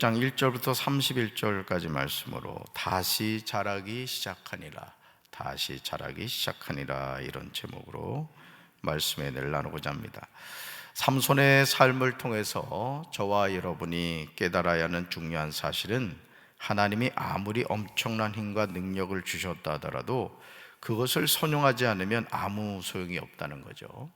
장 1절부터 31절까지 말씀으로 다시 자라기 시작하니라, 다시 자라기 시작하니라, 이런 제목으로 말씀의 은혜를 나누고자 합니다. 삼손의 삶을 통해서 저와 여러분이 깨달아야 하는 중요한 사실은, 하나님이 아무리 엄청난 힘과 능력을 주셨다 하더라도 그것을 선용하지 않으면 아무 소용이 없다는 거죠.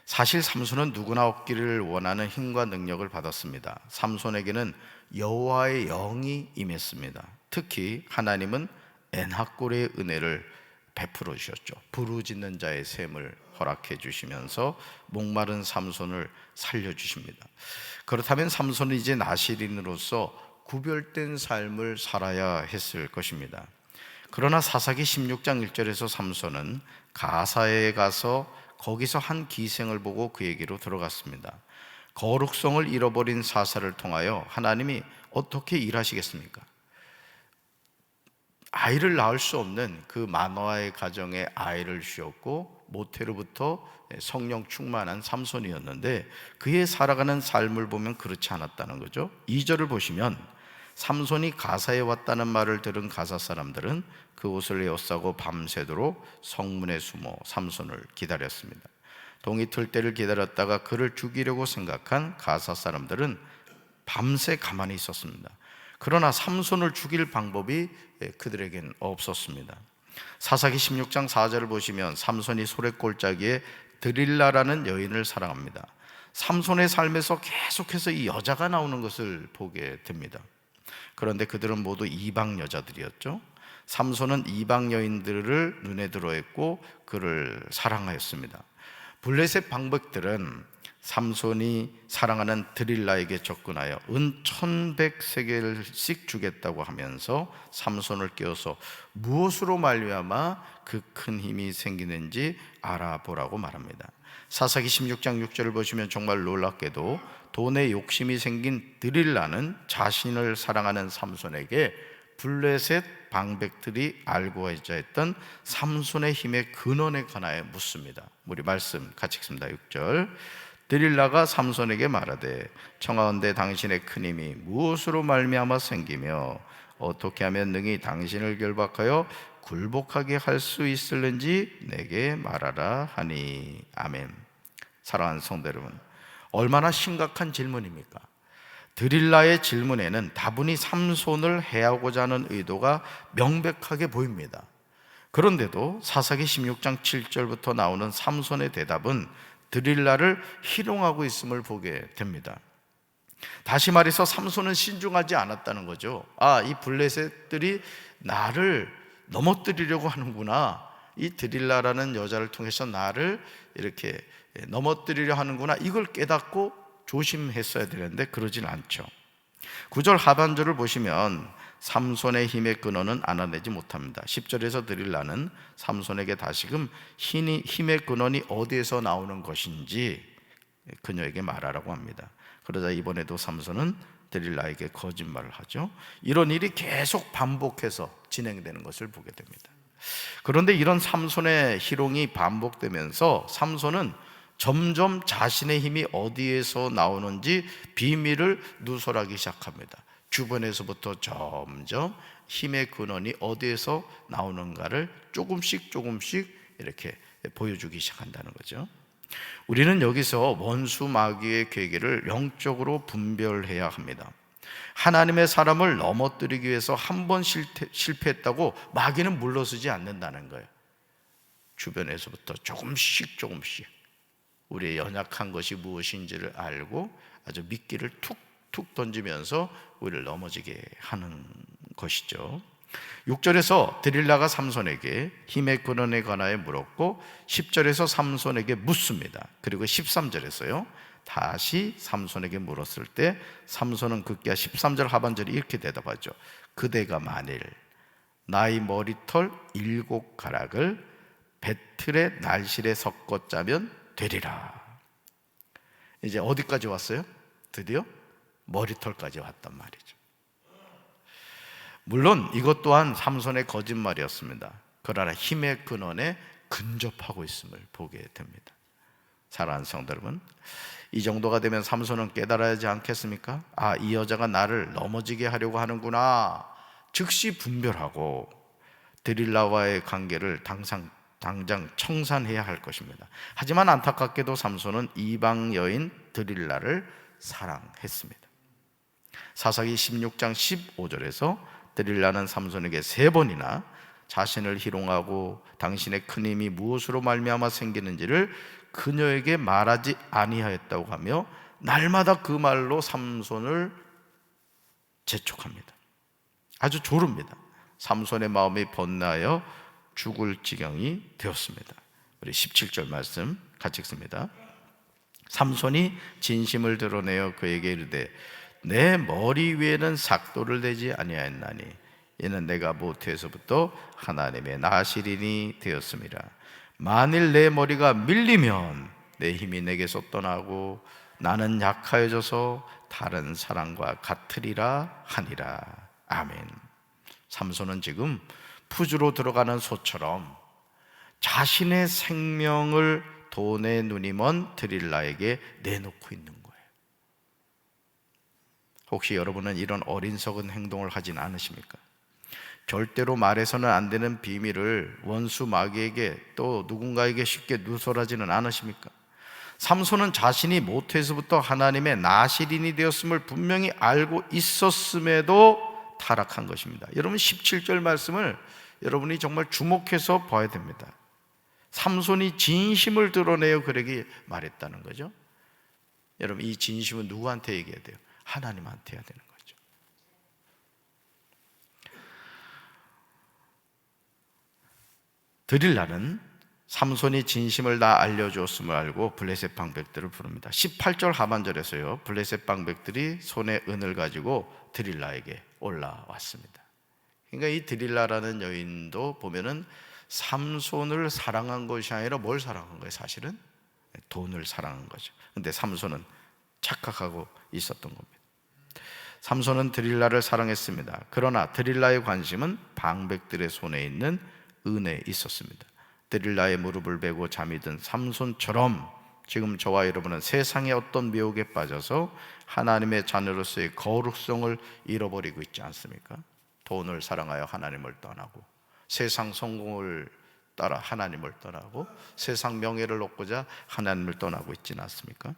사실 삼손은 누구나 얻기를 원하는 힘과 능력을 받았습니다. 삼손에게는 여호와의 영이 임했습니다. 특히 하나님은 엔하골의 은혜를 베풀어 주셨죠. 부르짖는 자의 샘을 허락해 주시면서 목마른 삼손을 살려주십니다. 그렇다면 삼손은 이제 나실인으로서 구별된 삶을 살아야 했을 것입니다. 그러나 사사기 16장 1절에서 삼손은 가사에 가서 거기서 한 기생을 보고 그에게로 들어갔습니다. 거룩성을 잃어버린 사사를 통하여 하나님이 어떻게 일하시겠습니까? 아이를 낳을 수 없는 그 만화의 가정에 아이를 주었고 모태로부터 성령 충만한 삼손이었는데, 그의 살아가는 삶을 보면 그렇지 않았다는 거죠. 2절을 보시면 삼손이 가사에 왔다는 말을 들은 가사 사람들은 그 옷을 에워싸고 밤새도록 성문에 숨어 삼손을 기다렸습니다. 동이 틀 때를 기다렸다가 그를 죽이려고 생각한 가사 사람들은 밤새 가만히 있었습니다. 그러나 삼손을 죽일 방법이 그들에겐 없었습니다. 사사기 16장 4절을 보시면 삼손이 소래골짜기에 드릴라라는 여인을 사랑합니다. 삼손의 삶에서 계속해서 이 여자가 나오는 것을 보게 됩니다. 그런데 그들은 모두 이방 여자들이었죠. 삼손은 이방 여인들을 눈에 들어했고 그를 사랑하였습니다. 블레셋 방백들은 삼손이 사랑하는 드릴라에게 접근하여 은 1100세겔씩 주겠다고 하면서 삼손을 깨워서 무엇으로 말미암아 그 큰 힘이 생기는지 알아보라고 말합니다. 사사기 16장 6절을 보시면 정말 놀랍게도 돈에 욕심이 생긴 드릴라는 자신을 사랑하는 삼손에게 블레셋 방백들이 알고 있자 했던 삼손의 힘의 근원에 관하여 묻습니다. 우리 말씀 같이 읽습니다. 6절. 드릴라가 삼손에게 말하되 청하건대 당신의 큰 힘이 무엇으로 말미암아 생기며 어떻게 하면 능히 당신을 결박하여 굴복하게 할 수 있을는지 내게 말하라 하니. 아멘. 사랑하는 성도 여러분, 얼마나 심각한 질문입니까? 드릴라의 질문에는 다분히 삼손을 해하고자 하는 의도가 명백하게 보입니다. 그런데도 사사기 16장 7절부터 나오는 삼손의 대답은 드릴라를 희롱하고 있음을 보게 됩니다. 다시 말해서 삼손은 신중하지 않았다는 거죠. 이 블레셋들이 나를 넘어뜨리려고 하는구나, 이 드릴라라는 여자를 통해서 나를 이렇게 넘어뜨리려 하는구나, 이걸 깨닫고 조심했어야 되는데 그러진 않죠. 9절 하반절을 보시면 삼손의 힘의 근원은 알아내지 못합니다. 10절에서 드릴라는 삼손에게 다시금 힘의 근원이 어디에서 나오는 것인지 그녀에게 말하라고 합니다. 그러자 이번에도 삼손은 드릴라에게 거짓말을 하죠. 이런 일이 계속 반복해서 진행되는 것을 보게 됩니다. 그런데 이런 삼손의 희롱이 반복되면서 삼손은 점점 자신의 힘이 어디에서 나오는지 비밀을 누설하기 시작합니다. 주변에서부터 점점 힘의 근원이 어디에서 나오는가를 조금씩 이렇게 보여주기 시작한다는 거죠. 우리는 여기서 원수 마귀의 계계를 영적으로 분별해야 합니다. 하나님의 사람을 넘어뜨리기 위해서 한 번 실패했다고 마귀는 물러서지 않는다는 거예요. 주변에서부터 조금씩 우리의 연약한 것이 무엇인지를 알고 아주 미끼를 툭툭 던지면서 우리를 넘어지게 하는 것이죠. 6절에서 드릴라가 삼손에게 힘의 근원에 관하여 물었고 10절에서 삼손에게 묻습니다. 그리고 13절에서요 다시 삼손에게 물었을 때 삼손은 급기야 13절 하반절에 이렇게 대답하죠. 그대가 만일 나의 머리털 7가락을 배틀의 날실에 섞어 짜면 되리라. 이제 어디까지 왔어요? 드디어 머리털까지 왔단 말이죠. 물론 이것 또한 삼손의 거짓말이었습니다. 그러나 힘의 근원에 근접하고 있음을 보게 됩니다. 사랑하는 성도 여러분, 이 정도가 되면 삼손은 깨달아야 하지 않겠습니까? 아, 이 여자가 나를 넘어지게 하려고 하는구나. 즉시 분별하고 드릴라와의 관계를 당장 청산해야 할 것입니다. 하지만 안타깝게도 삼손은 이방 여인 드릴라를 사랑했습니다. 사사기 16장 15절에서 드릴라는 삼손에게 3번이나 자신을 희롱하고 당신의 큰 힘이 무엇으로 말미암아 생기는지를 그녀에게 말하지 아니하였다고 하며 날마다 그 말로 삼손을 재촉합니다. 아주 조릅니다. 삼손의 마음이 번뇌하여 죽을 지경이 되었습니다. 우리 17절 말씀 같이 읽습니다. 삼손이 진심을 드러내어 그에게 이르되 내 머리 위에는 삭도를 대지 아니하였나니 이는 내가 모태에서부터 하나님의 나시린이 되었음이라. 만일 내 머리가 밀리면 내 힘이 내게서 떠나고 나는 약하여져서 다른 사람과 같으리라 하니라. 아멘. 삼손은 지금 푸주로 들어가는 소처럼 자신의 생명을 돈의 눈이 먼 드릴라에게 내놓고 있는 거예요. 혹시 여러분은 이런 어리석은 행동을 하진 않으십니까? 절대로 말해서는 안 되는 비밀을 원수 마귀에게 또 누군가에게 쉽게 누설하지는 않으십니까? 삼손은 자신이 모태에서부터 하나님의 나시린이 되었음을 분명히 알고 있었음에도 타락한 것입니다. 여러분 17절 말씀을 여러분이 정말 주목해서 봐야 됩니다. 삼손이 진심을 드러내어 그에게 말했다는 거죠. 여러분 이 진심은 누구한테 얘기해야 돼요? 하나님한테 해야 되는 거죠. 드릴라는 삼손이 진심을 다 알려주었음을 알고 블레셋 방백들을 부릅니다. 18절 하반절에서요, 블레셋 방백들이 손에 은을 가지고 드릴라에게 올라왔습니다. 그러니까 이 드릴라라는 여인도 보면은 삼손을 사랑한 것이 아니라 뭘 사랑한 거예요? 사실은 돈을 사랑한 거죠. 근데 삼손은 착각하고 있었던 겁니다. 삼손은 드릴라를 사랑했습니다. 그러나 드릴라의 관심은 방백들의 손에 있는 은에 있었습니다. 드릴라의 무릎을 베고 잠이 든 삼손처럼 지금 저와 여러분은 세상의 어떤 미혹에 빠져서 하나님의 자녀로서의 거룩성을 잃어버리고 있지 않습니까? 돈을 사랑하여 하나님을 떠나고 세상 성공을 따라 하나님을 떠나고 세상 명예를 얻고자 하나님을 떠나고 있지는 않습니까?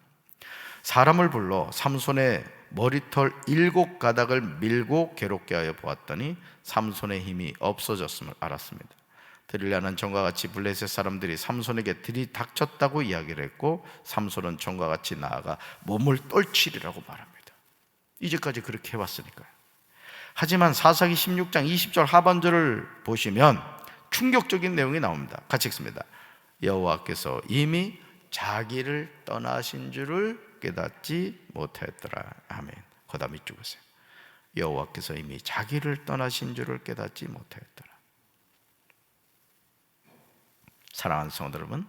사람을 불러 삼손의 머리털 7가닥을 밀고 괴롭게 하여 보았더니 삼손의 힘이 없어졌음을 알았습니다. 드릴라는 전과 같이 블레셋 사람들이 삼손에게 들이닥쳤다고 이야기를 했고 삼손은 전과 같이 나아가 몸을 떨치리라고 말합니다. 이제까지 그렇게 해왔으니까요. 하지만 사사기 16장 20절 하반절을 보시면 충격적인 내용이 나옵니다. 같이 읽습니다. 여호와께서 이미 자기를 떠나신 줄을 깨닫지 못했더라. 아멘. 그 다음 이쪽 보세요. 여호와께서 이미 자기를 떠나신 줄을 깨닫지 못했더라. 사랑하는 성도 여러분,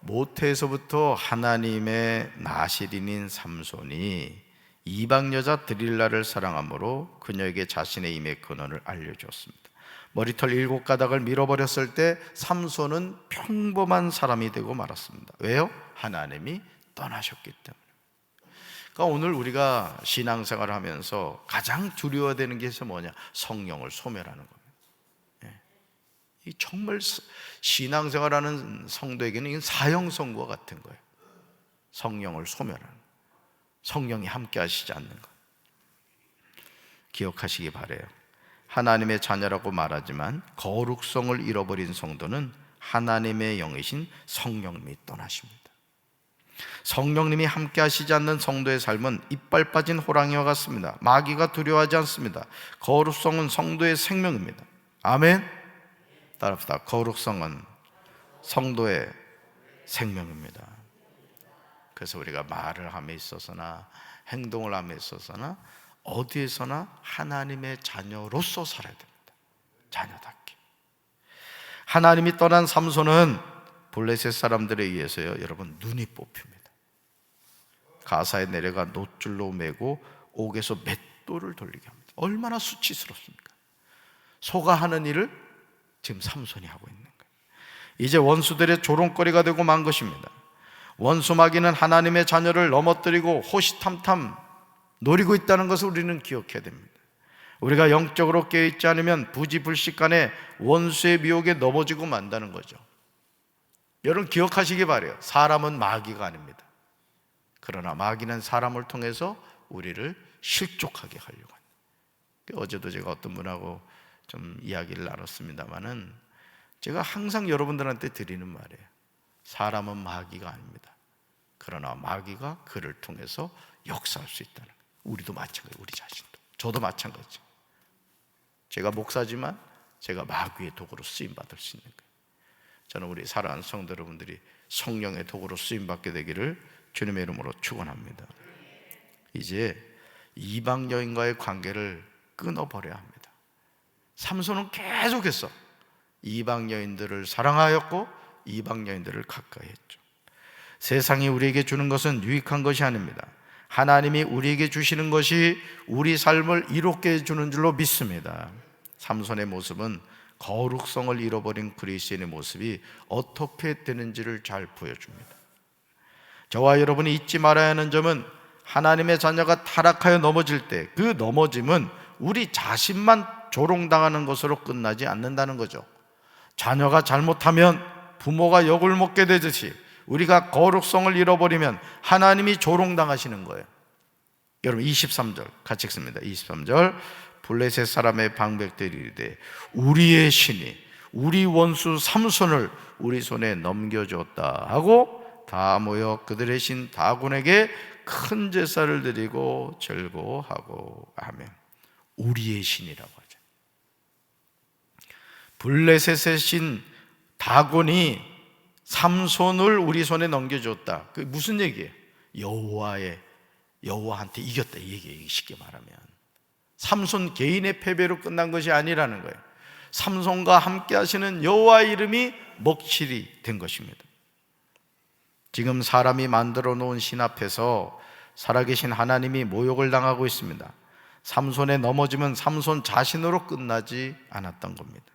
모태에서부터 하나님의 나시린인 삼손이 이방 여자 드릴라를 사랑함으로 그녀에게 자신의 힘의 근원을 알려주었습니다. 머리털 7가닥을 밀어버렸을 때 삼손은 평범한 사람이 되고 말았습니다. 왜요? 하나님이 떠나셨기 때문에. 그러니까 오늘 우리가 신앙생활을 하면서 가장 두려워되는 게 뭐냐? 성령을 소멸하는 겁니다. 이 정말 신앙생활하는 성도에게는 이건 사형선고 같은 거예요. 성령을 소멸하는, 성령이 함께 하시지 않는 것 기억하시기 바라요. 하나님의 자녀라고 말하지만 거룩성을 잃어버린 성도는 하나님의 영이신 성령님이 떠나십니다. 성령님이 함께 하시지 않는 성도의 삶은 이빨 빠진 호랑이와 같습니다. 마귀가 두려워하지 않습니다. 거룩성은 성도의 생명입니다. 아멘. 따라합시다. 거룩성은 성도의 생명입니다. 그래서 우리가 말을 함에 있어서나 행동을 함에 있어서나 어디에서나 하나님의 자녀로서 살아야 됩니다. 자녀답게. 하나님이 떠난 삼손은 블레셋 사람들에 의해서요, 여러분, 눈이 뽑힙니다. 가사에 내려가 놋줄로 매고 옥에서 맷돌을 돌리게 합니다. 얼마나 수치스럽습니까? 소가 하는 일을 지금 삼손이 하고 있는 거예요. 이제 원수들의 조롱거리가 되고 만 것입니다. 원수 마귀는 하나님의 자녀를 넘어뜨리고 호시탐탐 노리고 있다는 것을 우리는 기억해야 됩니다. 우리가 영적으로 깨어있지 않으면 부지불식간에 원수의 미혹에 넘어지고 만다는 거죠. 여러분 기억하시기 바라요. 사람은 마귀가 아닙니다. 그러나 마귀는 사람을 통해서 우리를 실족하게 하려고 합니다. 어제도 제가 어떤 분하고 좀 이야기를 나눴습니다마는 제가 항상 여러분들한테 드리는 말이에요. 사람은 마귀가 아닙니다. 그러나 마귀가 그를 통해서 역사할 수 있다는 거예요. 우리도 마찬가지예요. 우리 자신도. 저도 마찬가지죠. 제가 목사지만 제가 마귀의 도구로 쓰임받을 수 있는 거예요. 저는 우리 사랑하는 성도 여러분들이 성령의 도구로 쓰임받게 되기를 주님의 이름으로 축원합니다. 이제 이방 여인과의 관계를 끊어버려야 합니다. 삼손은 계속해서 이방 여인들을 사랑하였고 이방 여인들을 가까이 했죠. 세상이 우리에게 주는 것은 유익한 것이 아닙니다. 하나님이 우리에게 주시는 것이 우리 삶을 이롭게 해주는 줄로 믿습니다. 삼손의 모습은 거룩성을 잃어버린 그리스도인의 모습이 어떻게 되는지를 잘 보여줍니다. 저와 여러분이 잊지 말아야 하는 점은 하나님의 자녀가 타락하여 넘어질 때 그 넘어짐은 우리 자신만 조롱당하는 것으로 끝나지 않는다는 거죠. 자녀가 잘못하면 부모가 욕을 먹게 되듯이 우리가 거룩성을 잃어버리면 하나님이 조롱당하시는 거예요. 여러분 23절 같이 읽습니다. 23절 블레셋 사람의 방백들이 이르되 우리의 신이 우리 원수 삼손을 우리 손에 넘겨줬다 하고 다 모여 그들의 신 다곤에게 큰 제사를 드리고 절고하고 아멘. 우리의 신이라고 하죠. 블레셋의 신 다곤이 삼손을 우리 손에 넘겨줬다. 그게 무슨 얘기예요? 여호와한테 이겼다 이 얘기예요. 쉽게 말하면 삼손 개인의 패배로 끝난 것이 아니라는 거예요. 삼손과 함께 하시는 여호와의 이름이 먹칠이 된 것입니다. 지금 사람이 만들어 놓은 신 앞에서 살아계신 하나님이 모욕을 당하고 있습니다. 삼손의 넘어짐은 삼손 자신으로 끝나지 않았던 겁니다.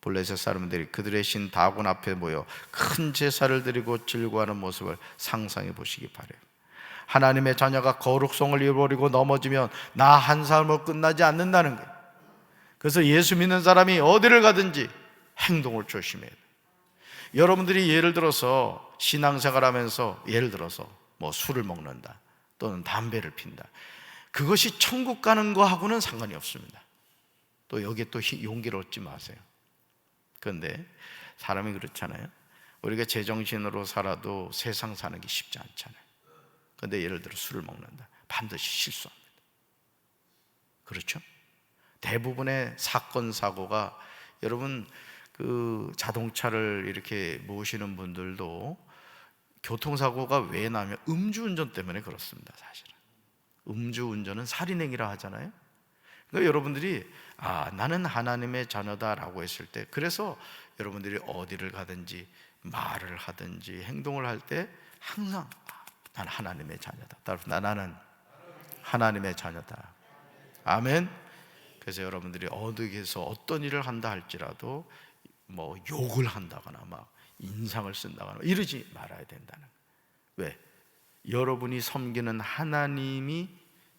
블레셋 사람들이 그들의 신 다곤 앞에 모여 큰 제사를 드리고 즐거워하는 모습을 상상해 보시기 바라요. 하나님의 자녀가 거룩성을 잃어버리고 넘어지면 나 한 사람으로 끝나지 않는다는 거예요. 그래서 예수 믿는 사람이 어디를 가든지 행동을 조심해야 돼요. 여러분들이 예를 들어서 신앙생활하면서 예를 들어서 뭐 술을 먹는다 또는 담배를 핀다, 그것이 천국 가는 거하고는 상관이 없습니다. 또 여기에 또 용기를 얻지 마세요. 그런데 사람이 그렇잖아요. 우리가 제정신으로 살아도 세상 사는 게 쉽지 않잖아요. 그런데 예를 들어 술을 먹는다, 반드시 실수합니다. 그렇죠? 대부분의 사건 사고가, 여러분 그 자동차를 이렇게 모시는 분들도 교통사고가 왜 나면 음주운전 때문에 그렇습니다. 사실은 음주운전은 살인행위라 하잖아요. 그러니까 여러분들이 나는 하나님의 자녀다라고 했을 때, 그래서 여러분들이 어디를 가든지 말을 하든지 행동을 할 때 항상 나는 하나님의 자녀다. 따라서 나는 하나님의 자녀다. 아멘. 그래서 여러분들이 어디에서 어떤 일을 한다 할지라도 뭐 욕을 한다거나 막 인상을 쓴다거나 이러지 말아야 된다는 거예요. 왜? 여러분이 섬기는 하나님이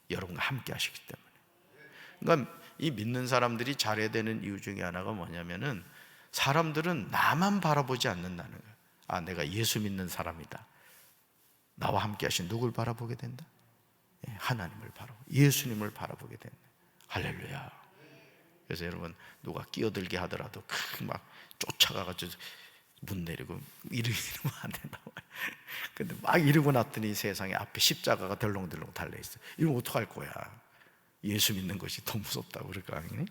여러분과 함께 하시기 때문에. 그러니까 이 믿는 사람들이 잘해야 되는 이유 중에 하나가 뭐냐면은, 사람들은 나만 바라보지 않는다는 거예요. 내가 예수 믿는 사람이다. 나와 함께 하신 누굴 바라보게 된다? 하나님을 바라보고 예수님을 바라보게 된다. 할렐루야. 그래서 여러분 누가 끼어들게 하더라도 막 쫓아가가지고 문 내리고 이러면 안 된다. 근데 막 이러고 났더니 세상에 앞에 십자가가 덜렁덜렁 달려있어. 이러면 어떡할 거야? 예수 믿는 것이 더 무섭다고 그럴 거 아니니?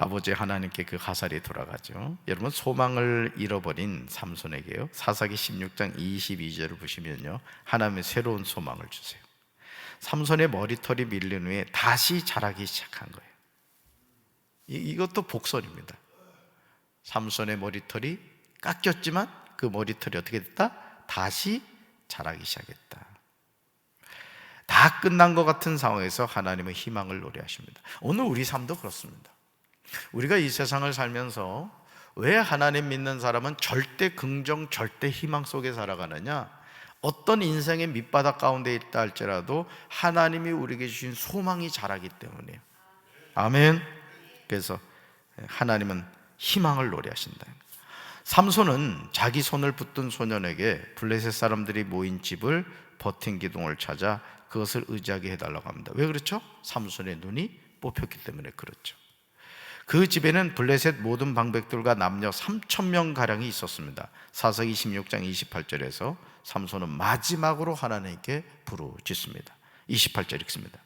아버지 하나님께 그 화살이 돌아가죠. 여러분 소망을 잃어버린 삼손에게요, 사사기 16장 22절을 보시면요, 하나님의 새로운 소망을 주세요. 삼손의 머리털이 밀린 후에 다시 자라기 시작한 거예요. 이것도 복선입니다. 삼손의 머리털이 깎였지만 그 머리털이 어떻게 됐다? 다시 자라기 시작했다. 다 끝난 것 같은 상황에서 하나님의 희망을 노래하십니다. 오늘 우리 삶도 그렇습니다. 우리가 이 세상을 살면서 왜 하나님 믿는 사람은 절대 긍정, 절대 희망 속에 살아가느냐? 어떤 인생의 밑바닥 가운데 있다 할지라도 하나님이 우리에게 주신 소망이 자라기 때문이에요. 아멘. 그래서 하나님은 희망을 노래하신다. 삼손은 자기 손을 붙든 소년에게 블레셋 사람들이 모인 집을 버틴 기둥을 찾아 그것을 의지하게 해달라고 합니다. 왜 그렇죠? 삼손의 눈이 뽑혔기 때문에 그렇죠. 그 집에는 블레셋 모든 방백들과 남녀 3,000명 가량이 있었습니다. 사사기 26장 28절에서 삼손은 마지막으로 하나님께 부르짖습니다. 28절 읽습니다.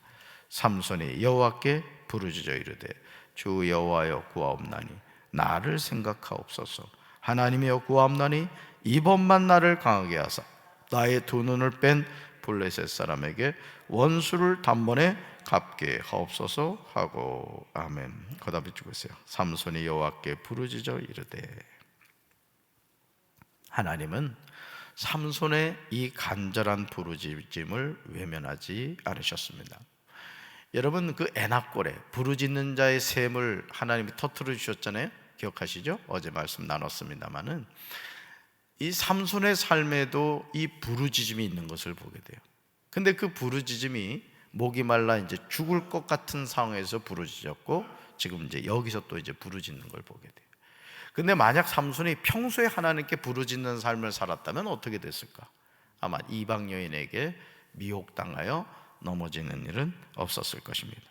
삼손이 여호와께 부르짖어 이르되 주 여호와여 구하옵나니 나를 생각하옵소서. 하나님이여 구하옵나니 이번만 나를 강하게 하사 나의 두 눈을 뺀 블레셋 사람에게 원수를 단번에 갚게 하옵소서 하고 아멘. 거답해 주고 있어요. 삼손이 여호와께 부르짖어 이르되, 하나님은 삼손의 이 간절한 부르짖음을 외면하지 않으셨습니다. 여러분, 그 에낙골에 부르짖는 자의 샘을 하나님이 터뜨려 주셨잖아요. 기억하시죠? 어제 말씀 나눴습니다마는 이 삼손의 삶에도 이 부르짖음이 있는 것을 보게 돼요. 근데 그 부르짖음이 목이 말라 이제 죽을 것 같은 상황에서 부르짖었고, 지금 이제 여기서 또 이제 부르짖는 걸 보게 돼요. 근데 만약 삼손이 평소에 하나님께 부르짖는 삶을 살았다면 어떻게 됐을까? 아마 이방 여인에게 미혹당하여 넘어지는 일은 없었을 것입니다.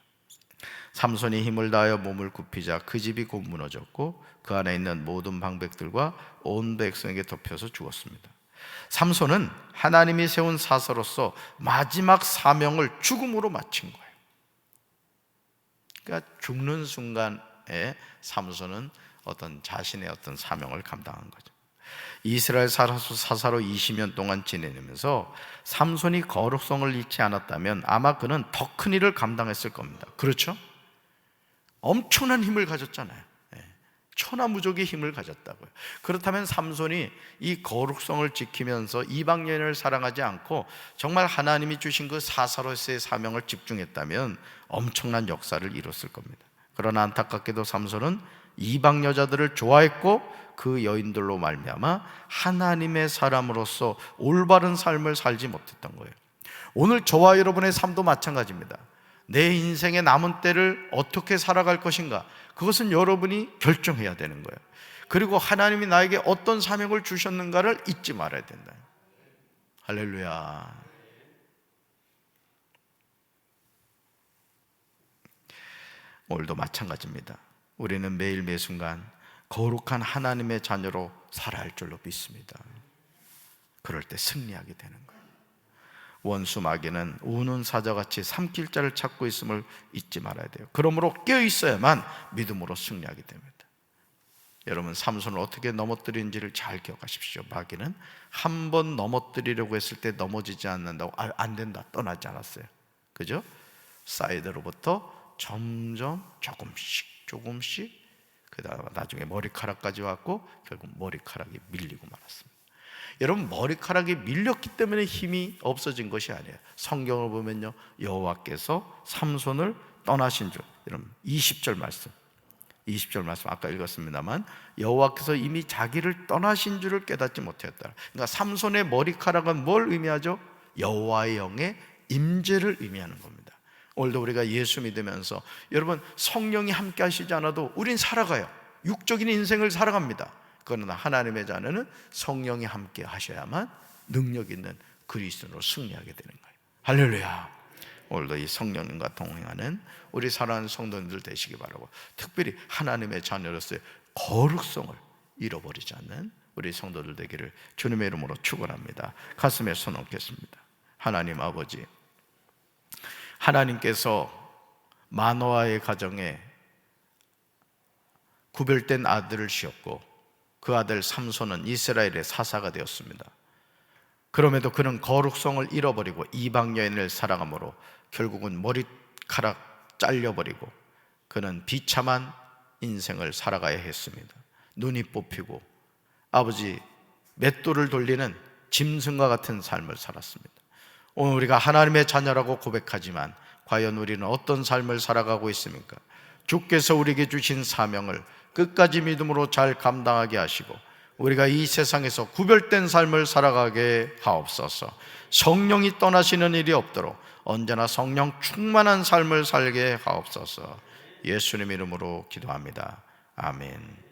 삼손이 힘을 다하여 몸을 굽히자 그 집이 곧 무너졌고 그 안에 있는 모든 방백들과 온 백성에게 덮여서 죽었습니다. 삼손은 하나님이 세운 사서로서 마지막 사명을 죽음으로 마친 거예요. 그러니까 죽는 순간에 삼손은 어떤 자신의 어떤 사명을 감당한 거죠. 이스라엘 사사로 20년 동안 지내면서 삼손이 거룩성을 잃지 않았다면 아마 그는 더 큰 일을 감당했을 겁니다. 그렇죠? 엄청난 힘을 가졌잖아요. 천하무적의 힘을 가졌다고요. 그렇다면 삼손이 이 거룩성을 지키면서 이방 여인을 사랑하지 않고 정말 하나님이 주신 그 사사로서의 사명을 집중했다면 엄청난 역사를 이뤘을 겁니다. 그러나 안타깝게도 삼손은 이방 여자들을 좋아했고 그 여인들로 말미암아 하나님의 사람으로서 올바른 삶을 살지 못했던 거예요. 오늘 저와 여러분의 삶도 마찬가지입니다. 내 인생의 남은 때를 어떻게 살아갈 것인가, 그것은 여러분이 결정해야 되는 거예요. 그리고 하나님이 나에게 어떤 사명을 주셨는가를 잊지 말아야 된다. 할렐루야. 오늘도 마찬가지입니다. 우리는 매일 매순간 거룩한 하나님의 자녀로 살아야 할 줄로 믿습니다. 그럴 때 승리하게 되는 거예요. 원수 마귀는 우는 사자같이 삼킬 자를 찾고 있음을 잊지 말아야 돼요. 그러므로 깨어있어야만 믿음으로 승리하게 됩니다. 여러분, 삼손을 어떻게 넘어뜨리는지를 잘 기억하십시오. 마귀는 한 번 넘어뜨리려고 했을 때 넘어지지 않는다고 안 된다 떠나지 않았어요. 그죠? 사이드로부터 점점 조금씩 그다음 나중에 머리카락까지 왔고 결국 머리카락이 밀리고 말았습니다. 여러분, 머리카락이 밀렸기 때문에 힘이 없어진 것이 아니에요. 성경을 보면요, 여호와께서 삼손을 떠나신 줄, 여러분 20절 말씀 아까 읽었습니다만 여호와께서 이미 자기를 떠나신 줄을 깨닫지 못했다. 그러니까 삼손의 머리카락은 뭘 의미하죠? 여호와의 영의 임재를 의미하는 겁니다. 오늘도 우리가 예수 믿으면서 여러분 성령이 함께 하시지 않아도 우린 살아가요. 육적인 인생을 살아갑니다. 그러나 하나님의 자녀는 성령이 함께 하셔야만 능력 있는 그리스도로 승리하게 되는 거예요. 할렐루야. 오늘도 이 성령님과 동행하는 우리 사랑하는 성도님들 되시기 바라고, 특별히 하나님의 자녀로서의 거룩성을 잃어버리지 않는 우리 성도들 되기를 주님의 이름으로 축원합니다. 가슴에 손 얹겠습니다. 하나님 아버지, 하나님께서 마노아의 가정에 구별된 아들을 주셨고 그 아들 삼손은 이스라엘의 사사가 되었습니다. 그럼에도 그는 거룩성을 잃어버리고 이방 여인을 사랑함으로 결국은 머리카락 잘려버리고 그는 비참한 인생을 살아가야 했습니다. 눈이 뽑히고 아버지 맷돌을 돌리는 짐승과 같은 삶을 살았습니다. 오늘 우리가 하나님의 자녀라고 고백하지만 과연 우리는 어떤 삶을 살아가고 있습니까? 주께서 우리에게 주신 사명을 끝까지 믿음으로 잘 감당하게 하시고 우리가 이 세상에서 구별된 삶을 살아가게 하옵소서. 성령이 떠나시는 일이 없도록 언제나 성령 충만한 삶을 살게 하옵소서. 예수님 이름으로 기도합니다. 아멘.